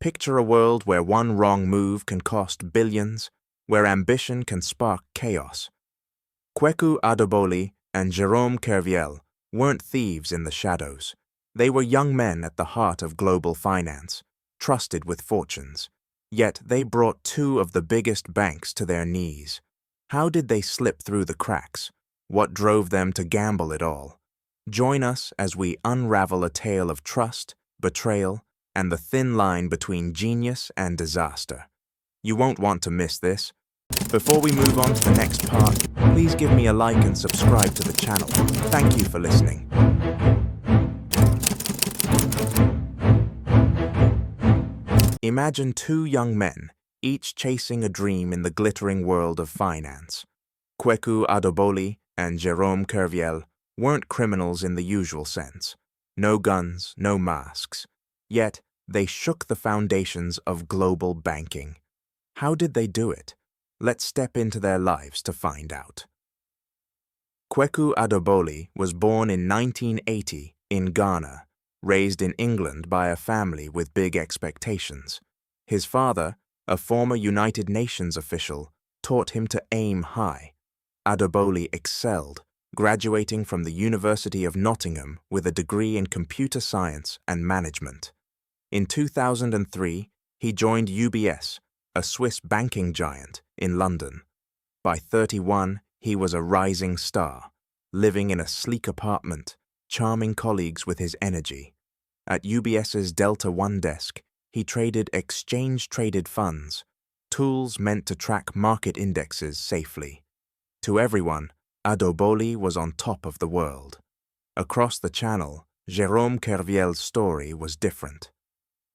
Picture a world where one wrong move can cost billions, where ambition can spark chaos. Kweku Adoboli and Jérôme Kerviel weren't thieves in the shadows. They were young men at the heart of global finance, trusted with fortunes. Yet they brought two of the biggest banks to their knees. How did they slip through the cracks? What drove them to gamble it all? Join us as we unravel a tale of trust, betrayal, and the thin line between genius and disaster. You won't want to miss this. Before we move on to the next part, please give me a like and subscribe to the channel. Thank you for listening. Imagine two young men, each chasing a dream in the glittering world of finance. Kweku Adoboli and Jérôme Kerviel weren't criminals in the usual sense. No guns, no masks. Yet, they shook the foundations of global banking. How did they do it? Let's step into their lives to find out. Kweku Adoboli was born in 1980 in Ghana, raised in England by a family with big expectations. His father, a former United Nations official, taught him to aim high. Adoboli excelled, graduating from the University of Nottingham with a degree in computer science and management. In 2003, he joined UBS, a Swiss banking giant, in London. By 31, he was a rising star, living in a sleek apartment, charming colleagues with his energy. At UBS's Delta One desk, he traded exchange-traded funds, tools meant to track market indexes safely. To everyone, Adoboli was on top of the world. Across the channel, Jérôme Kerviel's story was different.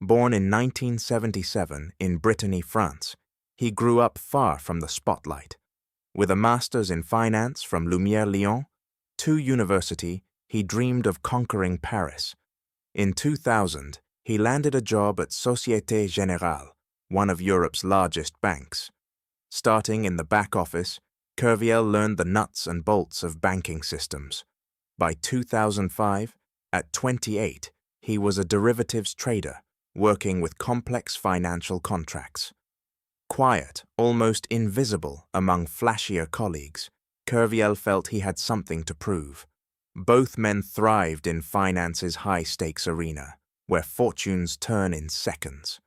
Born in 1977 in Brittany, France, he grew up far from the spotlight. With a master's in finance from Lumière Lyon, University, he dreamed of conquering Paris. In 2000, he landed a job at Société Générale, one of Europe's largest banks. Starting in the back office, Kerviel learned the nuts and bolts of banking systems. By 2005, at 28, he was a derivatives trader, working with complex financial contracts. Quiet, almost invisible among flashier colleagues, Kerviel felt he had something to prove. Both men thrived in finance's high-stakes arena, where fortunes turn in seconds.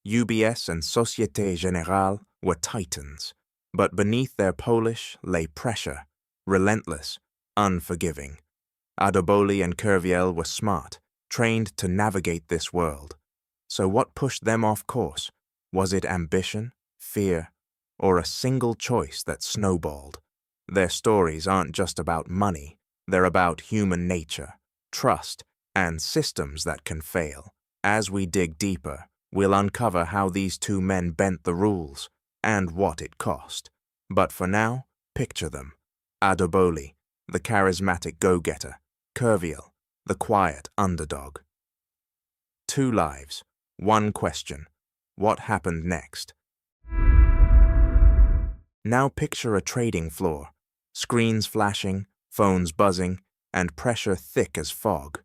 UBS and Société Générale were titans, but beneath their polish lay pressure, relentless, unforgiving. Adoboli and Kerviel were smart, trained to navigate this world. So what pushed them off course? Was it ambition, fear, or a single choice that snowballed? Their stories aren't just about money, they're about human nature, trust, and systems that can fail. As we dig deeper, we'll uncover how these two men bent the rules and what it cost. But for now, picture them. Adoboli, the charismatic go-getter; Kerviel, the quiet underdog. Two lives, one question. What happened next? Now picture a trading floor, screens flashing, phones buzzing, and pressure thick as fog.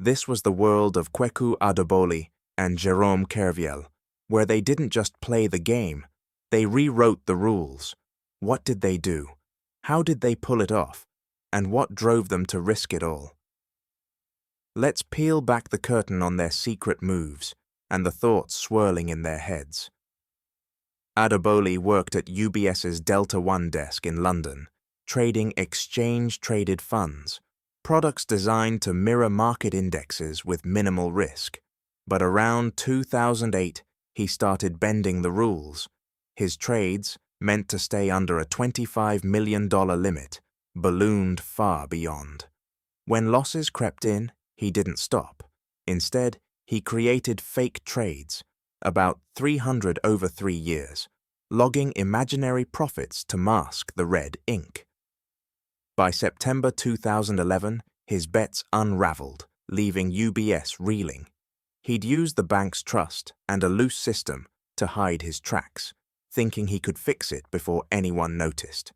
This was the world of Kweku Adoboli and Jérôme Kerviel, where they didn't just play the game, they rewrote the rules. What did they do? How did they pull it off? And what drove them to risk it all? Let's peel back the curtain on their secret moves and the thoughts swirling in their heads. Adoboli worked at UBS's Delta One desk in London, trading exchange-traded funds, products designed to mirror market indexes with minimal risk. But around 2008, he started bending the rules. His trades, meant to stay under a $25 million limit, ballooned far beyond. When losses crept in, he didn't stop. Instead, he created fake trades, about 300 over 3 years, logging imaginary profits to mask the red ink. By September 2011, his bets unraveled, leaving UBS reeling. He'd used the bank's trust and a loose system to hide his tracks, thinking he could fix it before anyone noticed.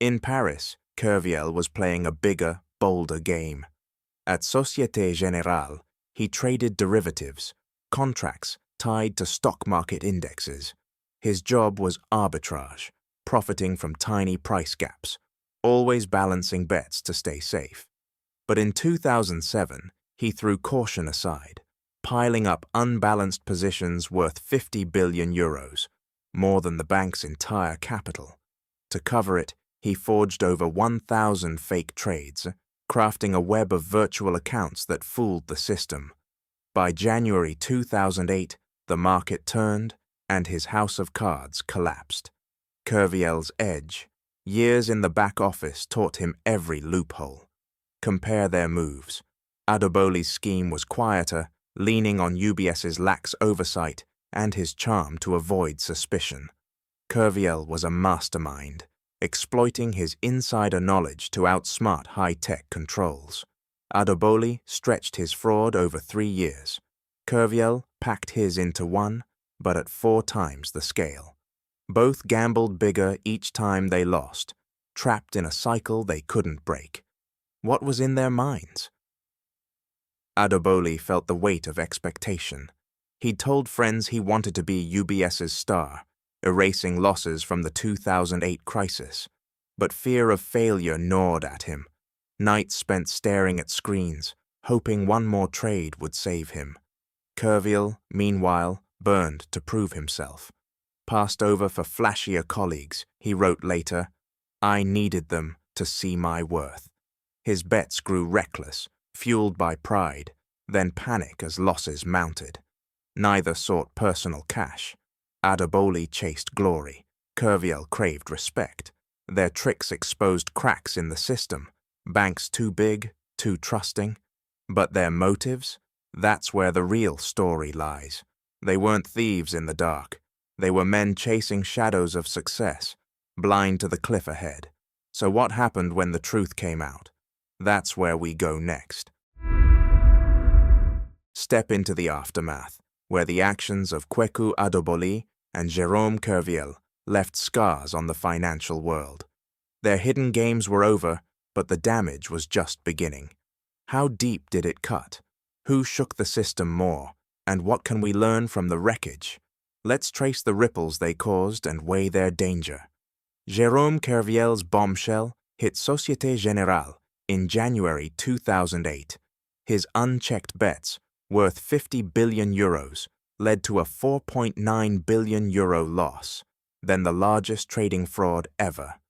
In Paris, Kerviel was playing a bigger, bolder game. At Société Générale, he traded derivatives, contracts tied to stock market indexes. His job was arbitrage, profiting from tiny price gaps, always balancing bets to stay safe. But in 2007, he threw caution aside, piling up unbalanced positions worth 50 billion euros, more than the bank's entire capital. To cover it, he forged over 1,000 fake trades, crafting a web of virtual accounts that fooled the system. By January 2008, the market turned and his house of cards collapsed. Kerviel's edge, years in the back office, taught him every loophole. Compare their moves. Adoboli's scheme was quieter, leaning on UBS's lax oversight and his charm to avoid suspicion. Kerviel was a mastermind, exploiting his insider knowledge to outsmart high-tech controls. Adoboli stretched his fraud over 3 years. Kerviel packed his into one, but at 4 times the scale. Both gambled bigger each time they lost, trapped in a cycle they couldn't break. What was in their minds? Adoboli felt the weight of expectation. He'd told friends he wanted to be UBS's star, erasing losses from the 2008 crisis. But fear of failure gnawed at him. Nights spent staring at screens, hoping one more trade would save him. Kerviel, meanwhile, burned to prove himself. Passed over for flashier colleagues, he wrote later, "I needed them to see my worth." His bets grew reckless, fueled by pride, then panic as losses mounted. Neither sought personal cash. Adoboli chased glory. Kerviel craved respect. Their tricks exposed cracks in the system. Banks too big, too trusting. But their motives? That's where the real story lies. They weren't thieves in the dark. They were men chasing shadows of success, blind to the cliff ahead. So what happened when the truth came out? That's where we go next. Step into the aftermath, where the actions of Kweku Adoboli and Jérôme Kerviel left scars on the financial world. Their hidden games were over, but the damage was just beginning. How deep did it cut? Who shook the system more? And what can we learn from the wreckage? Let's trace the ripples they caused and weigh their danger. Jérôme Kerviel's bombshell hit Société Générale in January 2008. His unchecked bets, worth 50 billion euros, led to a 4.9 billion euro loss, then the largest trading fraud ever.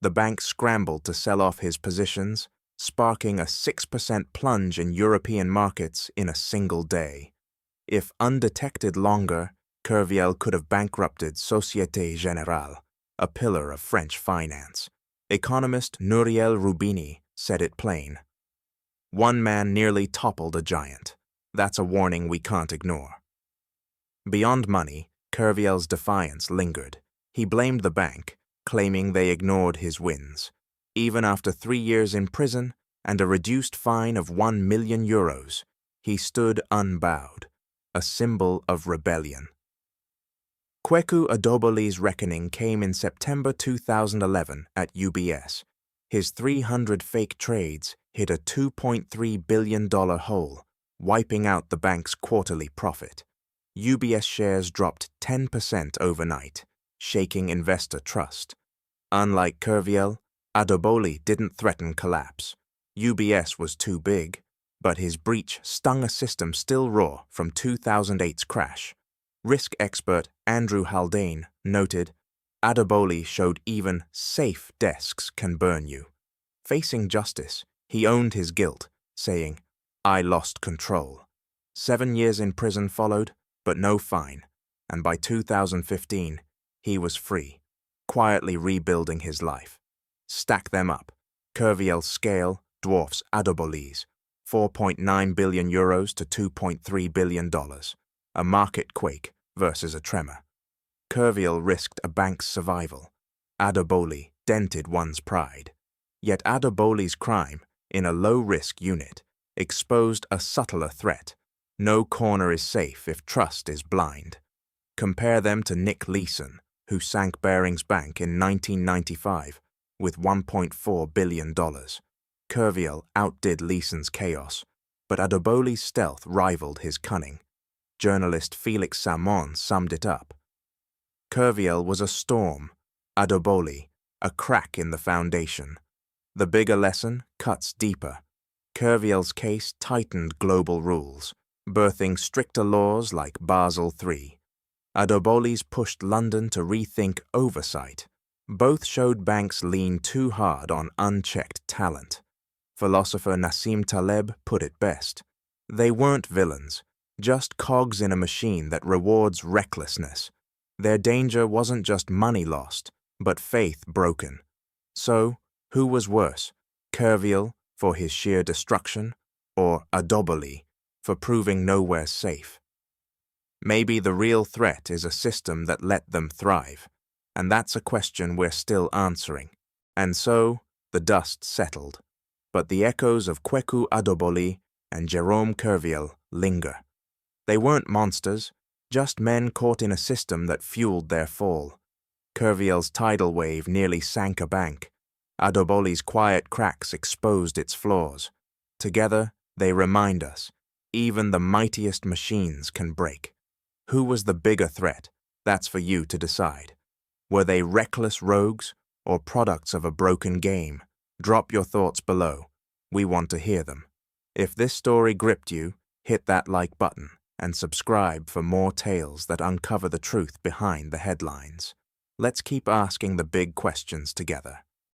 The bank scrambled to sell off his positions, sparking a 6% plunge in European markets in a single day. If undetected longer, Kerviel could have bankrupted Société Générale, a pillar of French finance. Economist Nouriel Roubini said it plain. One man nearly toppled a giant. That's a warning we can't ignore. Beyond money, Kerviel's defiance lingered. He blamed the bank, claiming they ignored his wins. Even after 3 years in prison and a reduced fine of 1 million euros, he stood unbowed, a symbol of rebellion. Kweku Adoboli's reckoning came in September 2011 at UBS. His 300 fake trades hit a $2.3 billion hole, wiping out the bank's quarterly profit. UBS shares dropped 10% overnight, shaking investor trust. Unlike Kerviel, Adoboli didn't threaten collapse. UBS was too big, but his breach stung a system still raw from 2008's crash. Risk expert Andrew Haldane noted, Adoboli showed even safe desks can burn you. Facing justice, he owned his guilt, saying, "I lost control." 7 years in prison followed, but no fine, and by 2015, he was free, quietly rebuilding his life. Stack them up. Kerviel's scale dwarfs Adoboli's, 4.9 billion euros to $2.3 billion, a market quake versus a tremor. Kerviel risked a bank's survival. Adoboli dented one's pride. Yet Adoboli's crime, in a low-risk unit, exposed a subtler threat. No corner is safe if trust is blind. Compare them to Nick Leeson, who sank Barings Bank in 1995 with $1.4 billion. Kerviel outdid Leeson's chaos, but Adoboli's stealth rivaled his cunning. journalist Felix Salmon summed it up. Kerviel was a storm, Adoboli, a crack in the foundation. The bigger lesson cuts deeper. Kerviel's case tightened global rules, birthing stricter laws like Basel III. Adoboli's pushed London to rethink oversight. Both showed banks lean too hard on unchecked talent. Philosopher Nassim Taleb put it best. They weren't villains, just cogs in a machine that rewards recklessness. Their danger wasn't just money lost, but faith broken. So, who was worse, Kerviel for his sheer destruction, or Adoboli for proving nowhere safe? Maybe the real threat is a system that let them thrive, and that's a question we're still answering. And so, the dust settled. But the echoes of Kweku Adoboli and Jérôme Kerviel linger. They weren't monsters, just men caught in a system that fueled their fall. Kerviel's tidal wave nearly sank a bank. Adoboli's quiet cracks exposed its flaws. Together, they remind us, even the mightiest machines can break. Who was the bigger threat? That's for you to decide. Were they reckless rogues or products of a broken game? Drop your thoughts below. We want to hear them. If this story gripped you, hit that like button and subscribe for more tales that uncover the truth behind the headlines. Let's keep asking the big questions together.